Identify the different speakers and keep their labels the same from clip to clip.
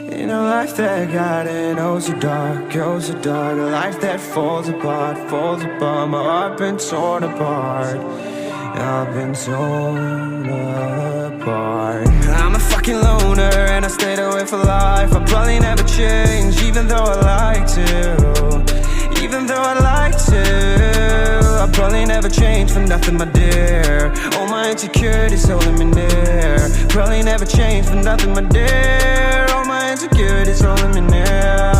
Speaker 1: In a life that got it, oh so dark, oh so dark. A life that falls apart, falls apart. My heart been torn apart, I've been torn apart. I'm a fucking loner and I stayed away for life. I'll probably never change, even though I'd like to. Even though I'd like to, I'll probably never change for nothing, my dear. All my insecurities holding me near. Probably never change for nothing, my dear. All my insecurities holding me near.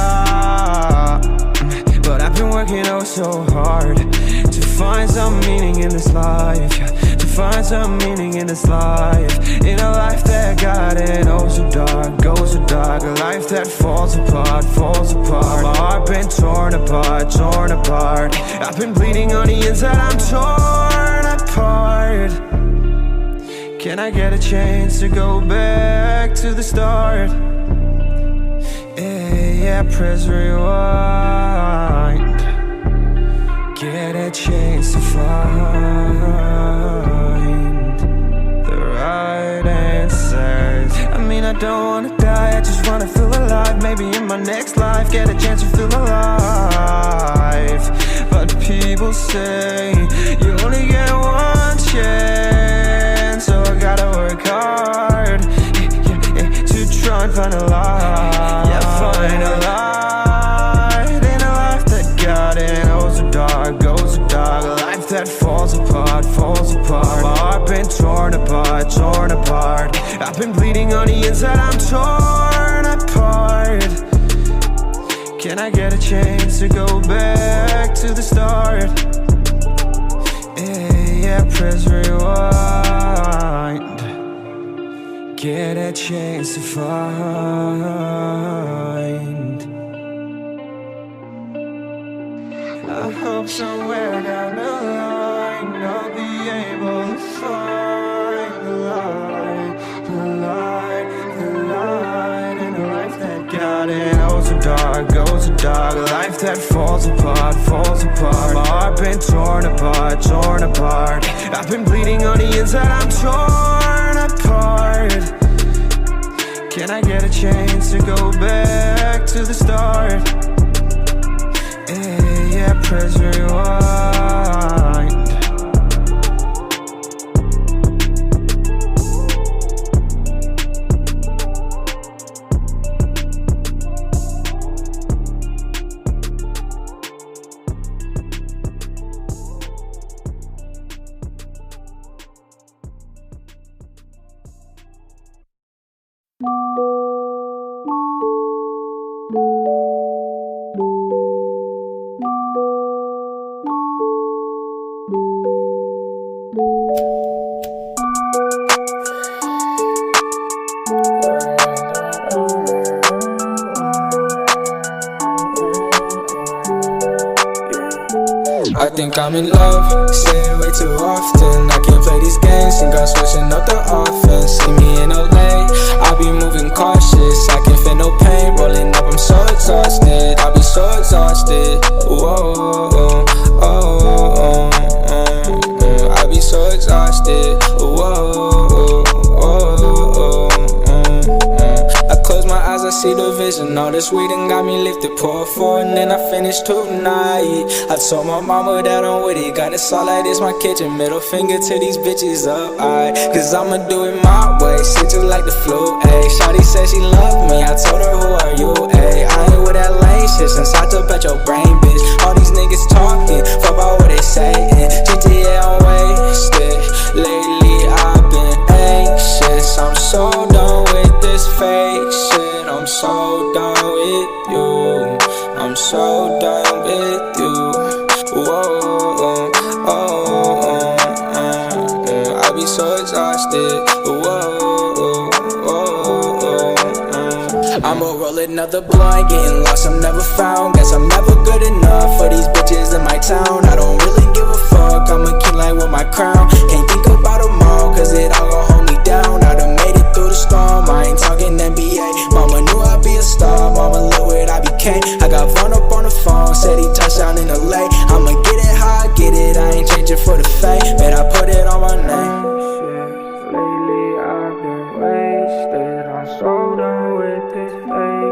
Speaker 1: But I've been working oh so hard to find some meaning in this life, to find some meaning in this life. In a life that got it oh so dark, oh so dark. A life that falls apart, falls apart. My heart been torn apart, torn apart. I've been bleeding on the inside, I'm torn apart. Can I get a chance to go back to the start? Yeah, press rewind. Get a chance to find the right answers. I mean, I don't wanna die, I just wanna feel alive. Maybe in my next life, get a chance to feel alive. But people say you only get one chance, so I gotta work hard to try and find a light. Yeah, find a light in a life that got it oh so dark, oh so dark. A life that falls apart, falls apart. My heart been torn apart, torn apart. I've been bleeding on the inside, I'm torn apart. Can I get a chance to go back to the start? Yeah, press rewind. Get a chance to find. I hope somewhere down the line I'll be able to find the light, the light, the light. In a life that got it oh so dark, oh so dark. A life that falls apart, falls apart. My heart been torn apart, torn apart. I've been bleeding on the inside, I'm torn apart. Can I get a chance to go back to the start? Yeah, press rewind.
Speaker 2: I think I'm in love, say it way too often. I can't play these games, think I'm switching up the offense. See me in LA, I'll be moving cautious. I can't feel no pain, rolling up, I'm so exhausted. I'll be so exhausted, whoa, I'll be so exhausted, whoa. I close my eyes, I see the vision. All this weed and got me lifted, pour four, and then I finish tonight. I told my mama that I'm with it, got it all like this, my kitchen. Middle finger to these bitches up, cause I'ma do it my way, shit just like the flu, ayy. Shawty said she loved me, I told her who are you, ayy. I ain't with that lame shit since I took at your brain, bitch. All these niggas talking, fuck about what they saying. GTA I'm wasted, lately I've been anxious. I'm so done with this fake shit, I'm so done with you, I'm so done with you, whoa, I'll be so exhausted, whoa. I'ma roll another blunt, getting lost, I'm never found. Guess I'm never good enough for these bitches in my town. I don't really give a fuck, I'm a king like with my crown. Can't think about them all, cause it all gon' hold me down. I done made it through the storm, I ain't talking NBA. Mama knew I'd be a star, mama look what I became. I got Vaughn up on the phone, said he touched down in LA. I'ma get it how I get it, I ain't changing for the fame. Man, I put it on my name. Lately I've been wasted, I'm so done with this fake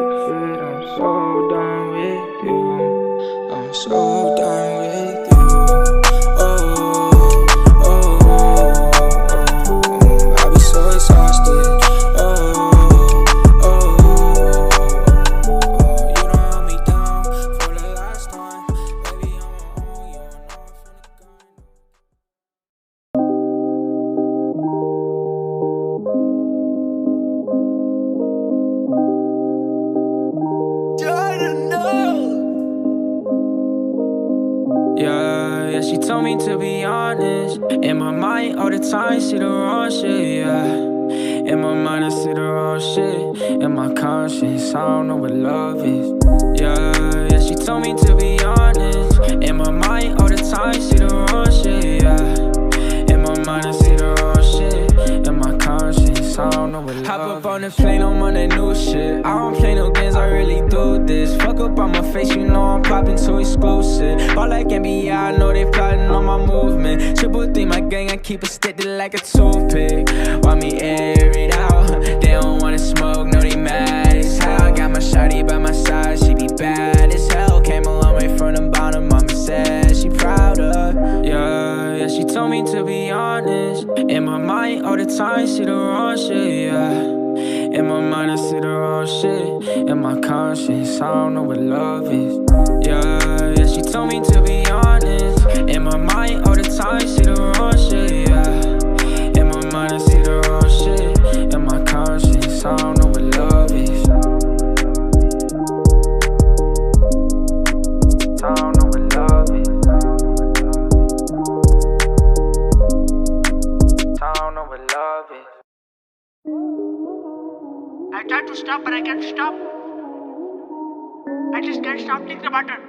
Speaker 2: told me to be honest. In my mind all the time, see the wrong shit, yeah. In my mind I see the wrong shit. In my conscience, I don't know what love is. Yeah, yeah, she told me to be honest. In my mind all the time, see the wrong shit, yeah. In my mind I see the wrong shit. In my conscience, I don't know what love is. Hop up on the plane, I'm on that new shit. I don't play no games, I really do this. Fuck up on my face, you know I'm popping too exclusive. All like NBA, I know they plotting on my movement. Triple D, my gang, I keep it sticky like a toothpick. Why me air it out? They don't wanna smoke, no they mad as hell. Got my shawty by my side, she be bad as hell. Came a long way from the bottom, mama said she proud of. Yeah, yeah, she told me to be honest. In my mind all the time, see the wrong shit, yeah. In my mind I see the wrong shit. In my conscience, I don't know what love is. Yeah, yeah, she told me to be honest. In my mind all the time, see the wrong shit, yeah. In my mind I see the wrong shit. In my conscience, I don't know what love is. I don't know what love is. I don't know what love is.
Speaker 3: I tried to stop, but I can't stop. I just can't stop thinking about her.